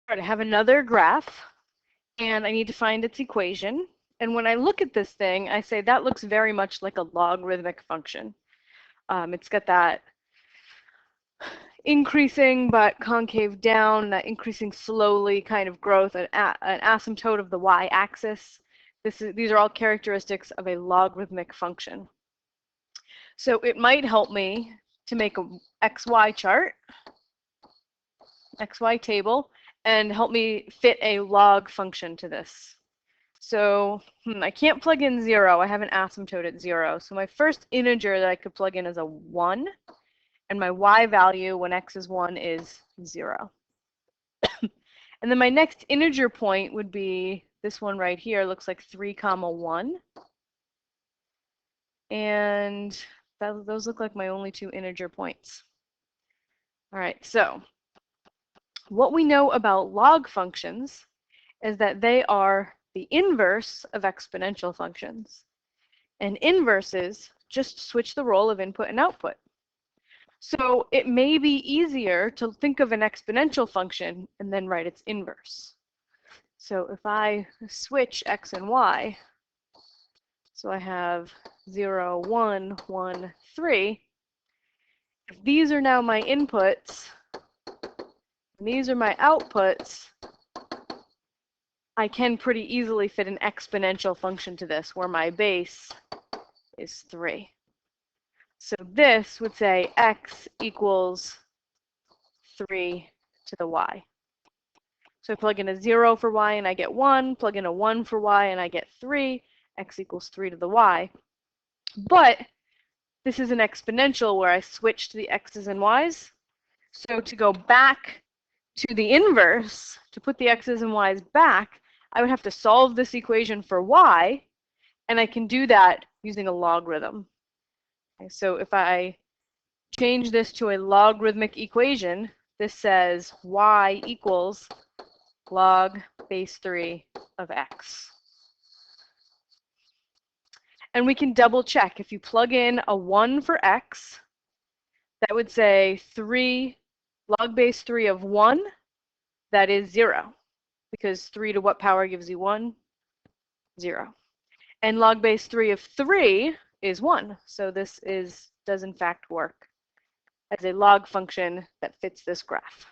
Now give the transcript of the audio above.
All right, I have another graph, and I need to find its equation. And when I look at this thing, I say that looks very much like a logarithmic function. It's got that increasing but concave down, that increasing slowly kind of growth, an asymptote of the y-axis. These are all characteristics of a logarithmic function. So it might help me to make a XY chart, XY table, and help me fit a log function to this. So I can't plug in 0. I have an asymptote at 0. So my first integer that I could plug in is a 1. And my y value when x is 1 is 0. And then my next integer point would be this one right here. Looks like 3, 1. And those look like my only two integer points. All right, so what we know about log functions is that they are the inverse of exponential functions. And inverses just switch the role of input and output. So it may be easier to think of an exponential function and then write its inverse. So if I switch x and y, so I have 0, 1, 1, 3, if these are now my inputs, and these are my outputs, I can pretty easily fit an exponential function to this, where my base is 3. So this would say x equals 3 to the y. So I plug in a 0 for y and I get 1, plug in a 1 for y and I get 3, x equals 3 to the y. But this is an exponential where I switched the x's and y's. So to go back to the inverse, to put the x's and y's back, I would have to solve this equation for y, and I can do that using a logarithm. Okay, so if I change this to a logarithmic equation, this says y equals log base 3 of x. And we can double check. If you plug in a 1 for x, that would say 3 log base 3 of 1, that is 0. Because 3 to what power gives you 1? 0. And log base 3 of 3 is 1. So this does in fact work as a log function that fits this graph.